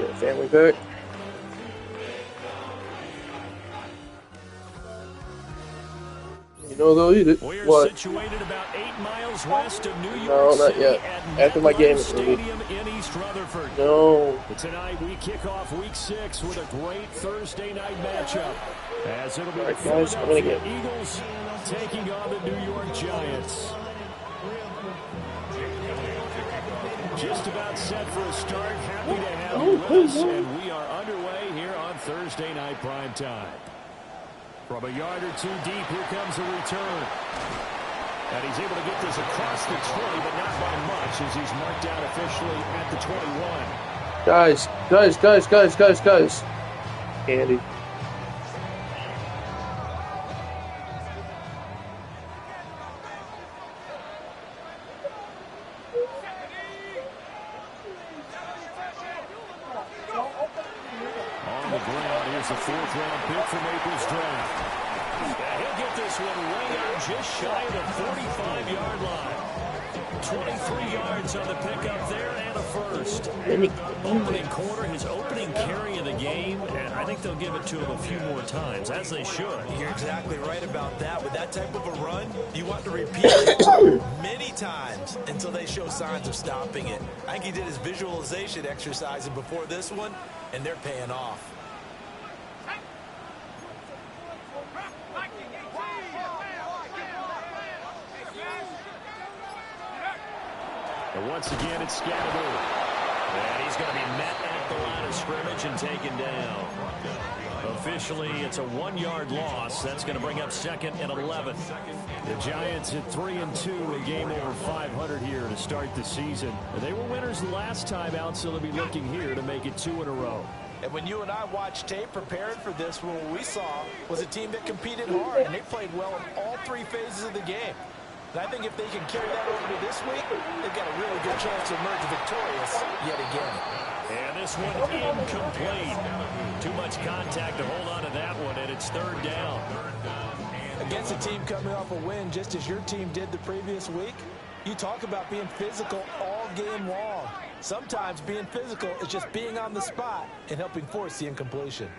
Get a family back. You know they'll eat it. We're What? situated about 8 miles west of New York No, not City yet. at After my game, Stadium in East Rutherford. No. But tonight we kick off Week 6 with a great Thursday night matchup, as it'll be the Philadelphia Eagles taking on the New York Giants. Just about set for a start. Happy to have you with us, and we are underway here on Thursday night prime time. From a yard or two deep, here comes a return. And he's able to get this across the 20, but not by much, as he's marked down officially at the 21. Guys. Andy. On the ground, here's the 4th-round pick from April's draft. He'll get this one way out just shy of the 45-yard line. 23 yards on the pickup there and a first. Opening quarter, his opening carry of the game, and I think they'll give it to him a few more times, as they should. You're exactly right about that. With that type of a run, you want to repeat it many times until they show signs of stopping it. I think he did his visualization exercises before this one, and they're paying off. And once again, it's Scatterbury. And he's going to be met at the line of scrimmage and taken down. Officially, it's a 1-yard loss. That's going to bring up 2nd and 11. The Giants at 3-2, a game over 500 here to start the season. They were winners last time out, so they'll be looking here to make it 2 in a row. And when you and I watched tape preparing for this one, what we saw was a team that competed hard, and they played well in all 3 phases of the game. And I think if they can carry that over to this week, they've got a really good chance to emerge victorious yet again. And this one incomplete. Too much contact to hold on to that one, and it's 3rd down. Against a team coming off a win, just as your team did the previous week, you talk about being physical all game long. Sometimes being physical is just being on the spot and helping force the incompletion.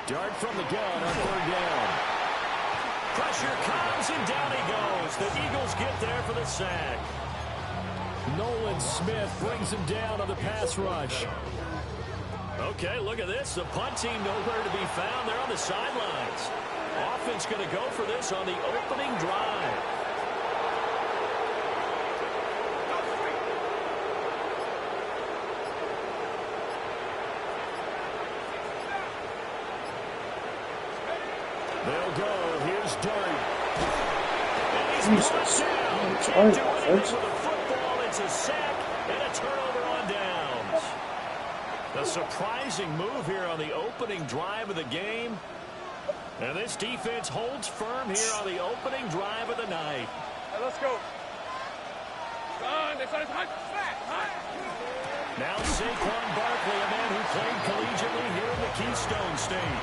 Dart from the gun on 3rd down. Pressure comes, and down he goes. The Eagles get there for the sack. Nolan Smith brings him down on the pass rush. Okay, look at this. The punt team nowhere to be found. They're on the sidelines. Offense going to go for this on the opening drive. They'll go. Here's Dart. And he's Jesus. down. With a football, it's a sack and a turnover on downs. A surprising move here on the opening drive of the game. And this defense holds firm here on the opening drive of the night. Hey, let's go. Now Saquon Barkley, a man who played collegiately here in the Keystone State.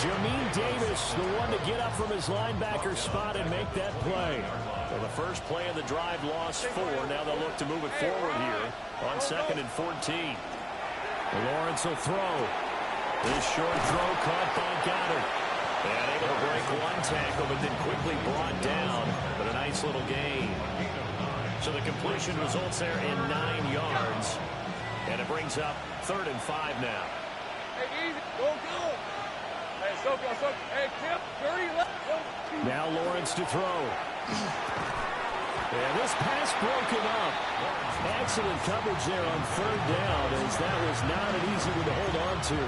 Jamin Davis, the one to get up from his linebacker spot and make that play. Well, the first play of the drive lost 4. Now they'll look to move it forward here on 2nd and 14. Lawrence will throw. This short throw caught by Goddard. And able to break one tackle, but then quickly brought down. But a nice little gain. So the completion results there in 9 yards. And it brings up 3rd and 5 now. Hey, easy. Go. Hey, so. Hey, Kip, 30 left. Now Lawrence to throw. And this pass broken up. Excellent coverage there on 3rd down, as that was not an easy one to hold on to.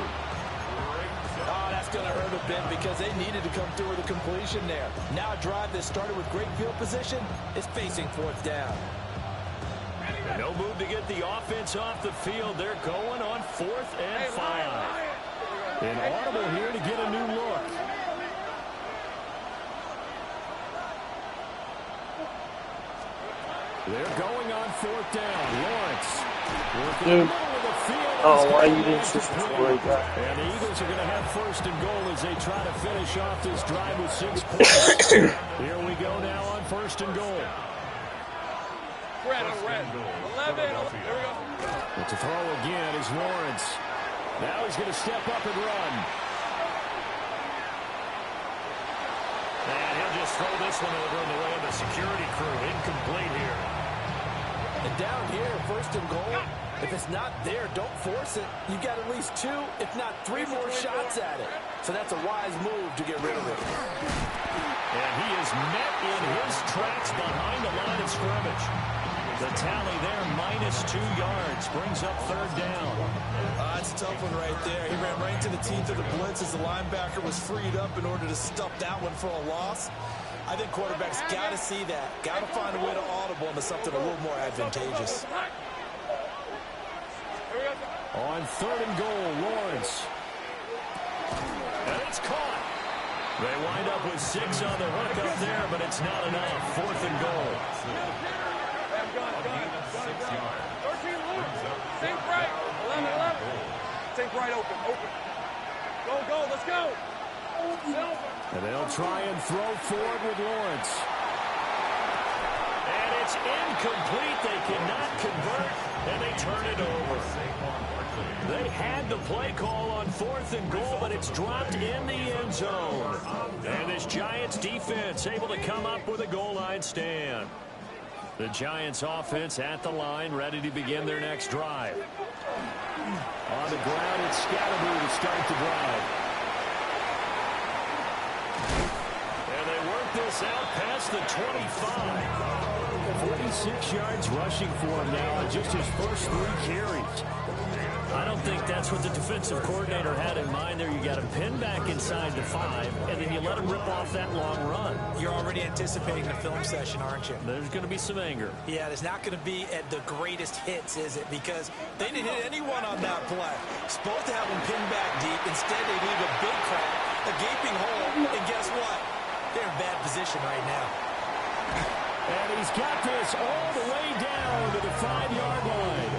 Oh, that's going to hurt a bit because they needed to come through with a completion there. Now a drive that started with great field position is facing 4th down. No move to get the offense off the field. They're going on 4th and 5. And audible here to get a new look. They're going on 4th down. Lawrence. Dude. Oh, why you didn't switch before I got. And the Eagles are going to have 1st and goal as they try to finish off this drive with 6 points. Here we go now on 1st and goal. Red. 11. There we go. But to throw again is Lawrence. Now he's going to step up and run. And he'll just throw this one over in the way of the security crew. Incomplete here. And down here, first and goal, if it's not there, don't force it. You've got at least 2, if not 3 more shots at it. So that's a wise move to get rid of it. And he is met in his tracks behind the line of scrimmage. The tally there, -2 yards, brings up third down. It's a tough one right there. He ran right into the teeth of the blitz as the linebacker was freed up in order to stop that one for a loss. I think quarterbacks got to see that. Got to find a way to audible into something a little more advantageous. On third and goal, Lawrence. And it's caught. They wind up with 6 on the hook up there, but it's not enough. Fourth and goal. 13 loose. Think right. 11. Think right open. Go. Let's go. And they'll try and throw forward with Lawrence. And it's incomplete. They cannot convert, and they turn it over. They had the play call on fourth and goal, but it's dropped in the end zone. And this Giants defense able to come up with a goal line stand. The Giants offense at the line, ready to begin their next drive. On the ground, it's Scatterby to start the drive. And they work this out past the 25. 46 yards rushing for him now on just his first 3 carries. I don't think that's what the defensive coordinator had in mind there. You got him pinned back inside the 5, and then you let him rip off that long run. You're already anticipating the film session, aren't you? There's going to be some anger. Yeah, there's not going to be at the greatest hits, is it? Because they didn't hit anyone on that play. Supposed to have him pinned back deep. Instead, they leave a big crack, a gaping hole, and guess what? They're in bad position right now. And he's got this all the way down to the 5-yard line.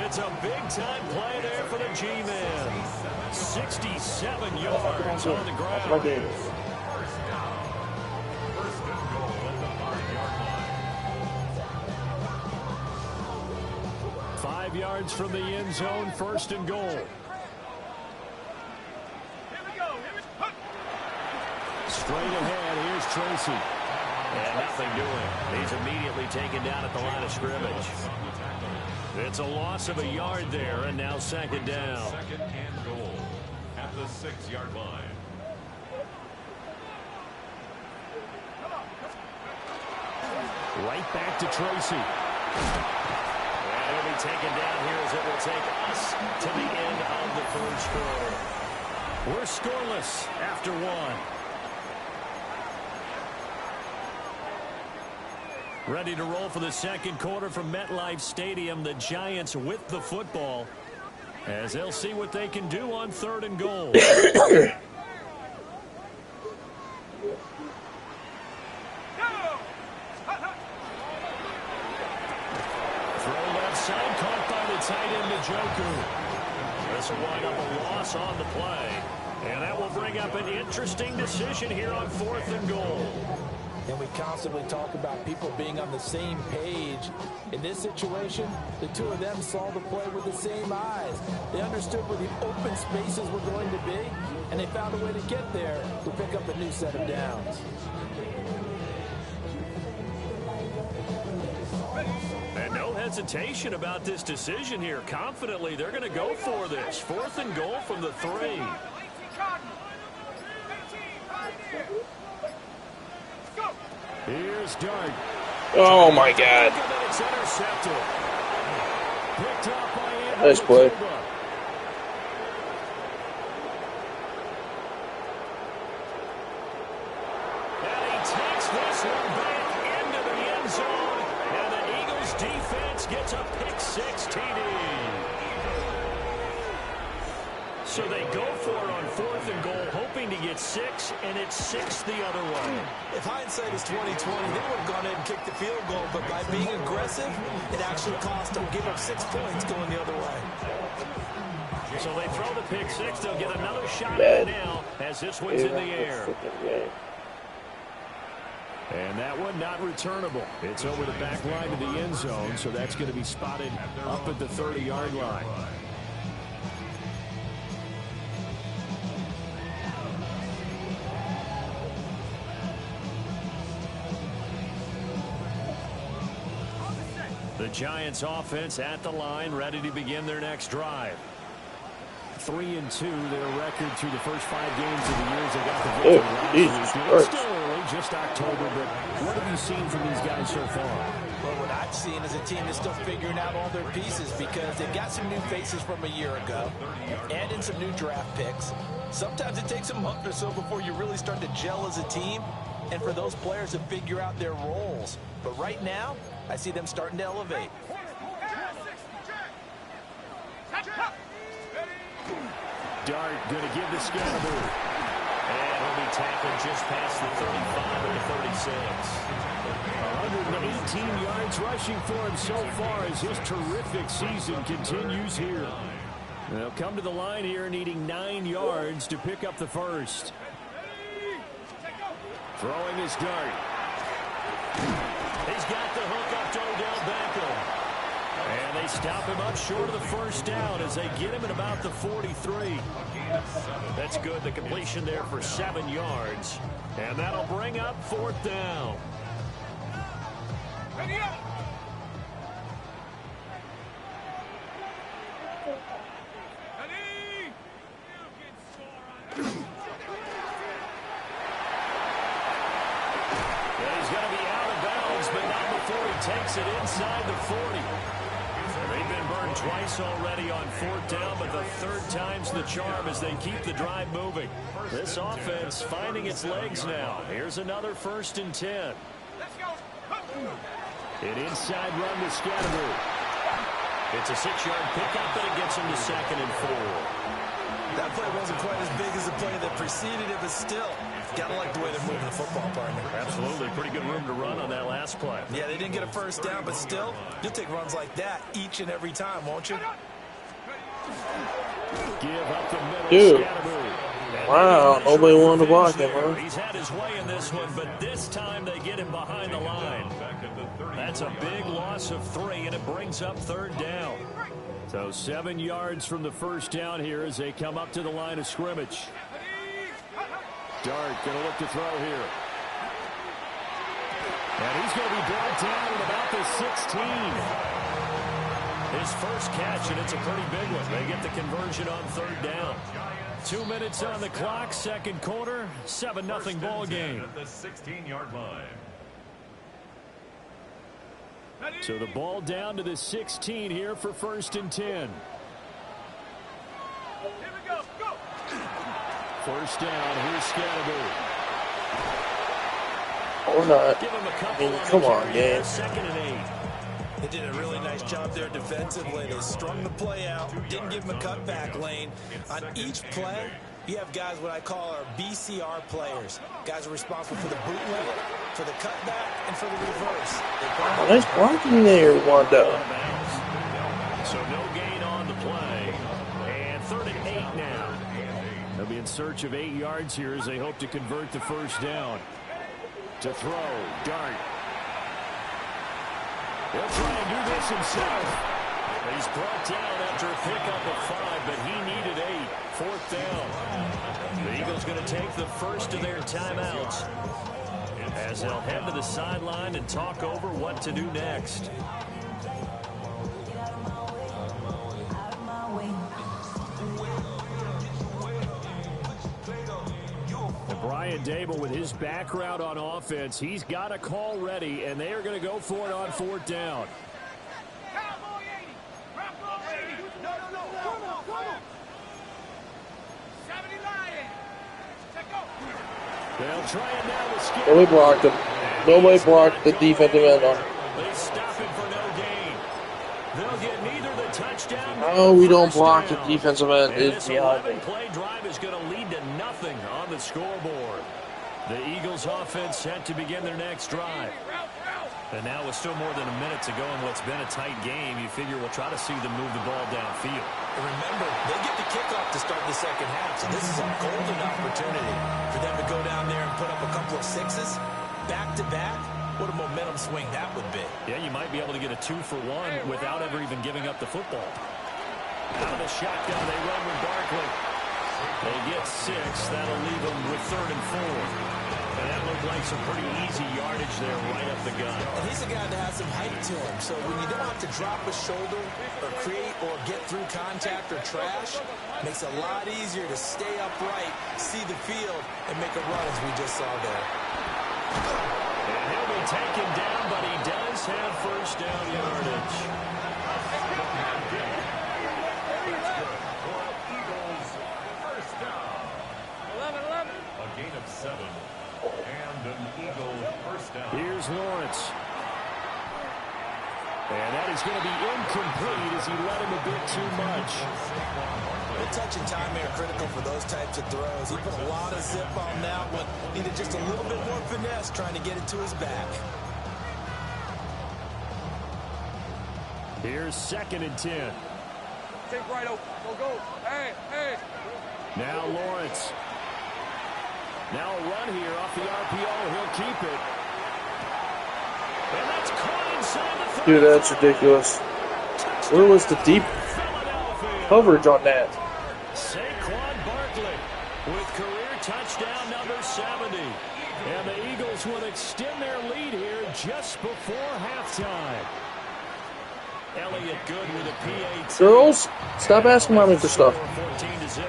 It's a big-time play there for the G-Men. 67 yards on the ground. 5 yards from the end zone, first and goal. Straight ahead, here's Tracy. And nothing doing. He's immediately taken down at the line of scrimmage. It's a loss of a yard there, and now second down. Second and goal at the 6-yard line. Right back to Tracy. And he'll be taken down here as it will take us to the end of the first quarter. We're scoreless after 1. Ready to roll for the second quarter from MetLife Stadium. The Giants with the football as they'll see what they can do on third and goal. Throw left side, caught by the tight end, Njoku. This will wind up a loss on the play. And that will bring up an interesting decision here on fourth and goal. And we constantly talk about people being on the same page. In this situation, the 2 of them saw the play with the same eyes. They understood where the open spaces were going to be, and they found a way to get there to pick up a new set of downs. And no hesitation about this decision here. Confidently, they're going to go for this. Fourth and goal from the 3. Here's Dart. Oh my God. It's intercepted. Picked up by Nice play. And he takes this one back into the end zone. And the Eagles defense gets a pick-6 TD. So they go for it on fourth and goal, hoping to get 6, and it's 6 the other way. If hindsight is 20/20, they would have gone ahead and kicked the field goal, but by being aggressive, it actually cost them. Give up 6 points going the other way. So they throw the pick-6. They'll get another shot at it now as this one's in the air. And that one not returnable. It's over the back line of the end zone, so that's going to be spotted up at the 30-yard line. The Giants offense at the line, ready to begin their next drive. 3-2, their record through the first 5 games of the year as they got the victory. It's still early, just October, but what have you seen from these guys so far? Well, what I've seen is a team that's still figuring out all their pieces because they've got some new faces from a year ago and in some new draft picks. Sometimes it takes a month or so before you really start to gel as a team and for those players to figure out their roles. But right now, I see them starting to elevate. Dart going to give the Scatterboo. And he'll be tackled just past the 35 and the 36. 118 yards rushing for him so far as his terrific season continues here. They'll come to the line here needing 9 yards to pick up the first. Throwing his Dart. He's got the hook up to Odell Beckham. And they stop him up short of the first down as they get him at about the 43. That's good. The completion there for 7 yards. And that'll bring up 4th down. He's going to be out of bounds, but not before he takes it inside the 40. They've been burned twice already on 4th down, but the 3rd time's the charm as they keep the drive moving. This offense finding its legs now. Here's another 1st and 10. An inside run to Scatterboo. It's a 6-yard pickup, but it gets him to 2nd and 4. That play wasn't quite as big as the play that preceded it, but still, gotta like the way they're moving the football, partner. Absolutely. Pretty good room to run on that last play. Yeah, they didn't get a first down, but still, you'll take runs like that each and every time, won't you? Give up the middle. Dude. Scatterboo. Wow, nobody wanted to block him, huh? He's had his way in this one, but this time they get him behind the line. That's a big loss of 3, and it brings up 3rd down. So 7 yards from the first down here as they come up to the line of scrimmage. Dart going to look to throw here. And he's going to be brought down at about the 16. His first catch, and it's a pretty big one. They get the conversion on 3rd down. 2 minutes on the clock, 2nd quarter, 7-0 ball game. At the 16-yard line. So the ball down to the 16 here for 1st and 10. First down, here's Scatterboo. Or not. Give him a I couple mean, on come the on, carry man. there, 2nd and 8. They did a really nice job there defensively. They strung the play out, didn't give him a cutback lane. On each play, you have guys what I call our BCR players. Guys are responsible for the bootleg, for the cutback, and for the reverse. Nice blocking there, Wando. So no gain on the play. And 3rd and 8 now. They'll be in search of 8 yards here as they hope to convert the first down. To throw, Dart. He'll try and do this himself. He's brought down after a pickup of 5, but he needed 8. 4th down. The Eagles going to take the first of their timeouts as they'll head to the sideline and talk over what to do next. And Brian Dable, with his background on offense, he's got a call ready, and they are going to go for it on 4th down. They'll try it now with Skip. Nobody blocked him. Nobody blocked the defensive end on him. They stop him for no gain. They'll get neither the touchdown. No, we don't block the defensive end. And It's this behind me. 11-play drive is going to lead to nothing on the scoreboard. The Eagles offense set to begin their next drive. And now with still more than a minute to go in what's been a tight game, you figure we'll try to see them move the ball downfield. And remember, they get the kickoff to start the second half, so this is a golden opportunity for them to go down there and put up a couple of 6s. back-to-back, what a momentum swing that would be. Yeah, you might be able to get a 2-for-1 without ever even giving up the football. Out of the shotgun, they run with Barkley. They get 6. That'll leave them with 3rd and 4. And that looked like some pretty easy yardage there right up the gut. And he's a guy that has some height to him. So when you don't have to drop a shoulder or create or get through contact or trash, it makes it a lot easier to stay upright, see the field, and make a run as we just saw there. And he'll be taken down, but he does have first down yardage. Eagles, first down. 11. A gain of 7. And an Eagle first down. Here's Lawrence. And that is going to be incomplete as he let him a bit too much. The touch and time are critical for those types of throws. He put a lot of zip on that one. Needed just a little bit more finesse trying to get it to his back. Here's 2nd and 10. Take right open. Go. Hey. Now Lawrence. Now a run here off the RPO. He'll keep it. And that's caught inside the 30. Dude, that's ridiculous. Where was the deep coverage on that? Saquon Barkley with career touchdown number 70. And the Eagles will extend their lead here just before halftime. Elliott good with a PAT. Girls, stop asking mommy for stuff. 14-0.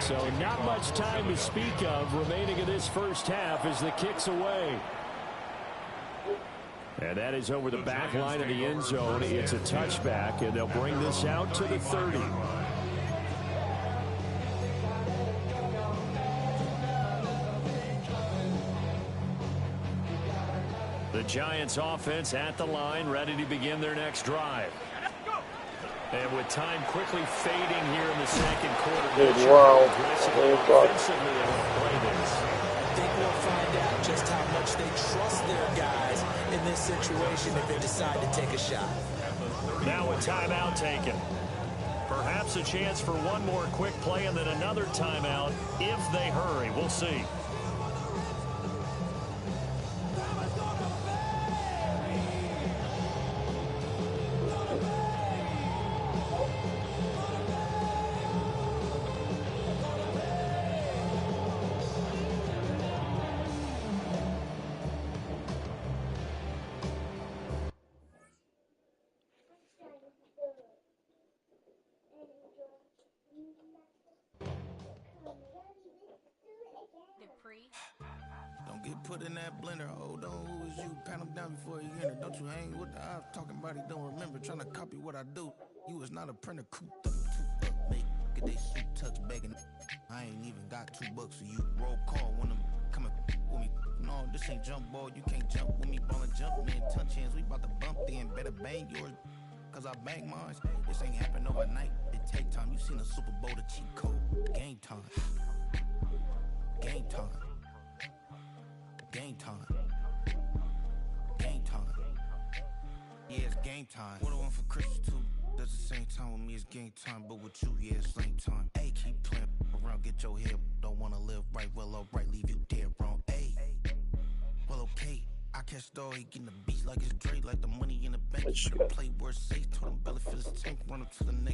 So not much time to speak of remaining in this first half as the kick's away. And that is over the back line of the end zone. It's a touchback, and they'll bring this out to the 30. The Giants offense at the line, ready to begin their next drive. And with time quickly fading here in the second quarter. Dude, wow. Offensively, they want to play this. I think we'll find out just how much they trust their guys in this situation if they decide to take a shot. Now a timeout taken. Perhaps a chance for one more quick play and then another timeout if they hurry. We'll see. Don't get put in that blender. Hold on, who is you? Pat him down before you enter. Don't you hang with the eyes talking about he don't remember. Trying to copy what I do. You is not a printer. Cooped up, make get they suit tucks begging. I ain't even got $2 for you. Roll call when I'm coming with me. No, this ain't jump ball. You can't jump with me. Ballin' jump man. Touch hands. We about to bump then. Better bang yours. Cause I bang mine. This ain't happen overnight. It take time. You seen the Super Bowl, the cheat code. Game time. Game time. Game time. Game time. Yeah, it's game time. What I want for Christmas too. Does the same time with me, it's game time. But with you, yeah, it's same time. Hey, keep playing around, get your head. Don't wanna live right, well, alright, leave you dead wrong. Hey, well, okay. I catch the dog, he getting the beats like it's Dre, like the money in the bank. Play worse safe, told him belly for his tank, run up to the next.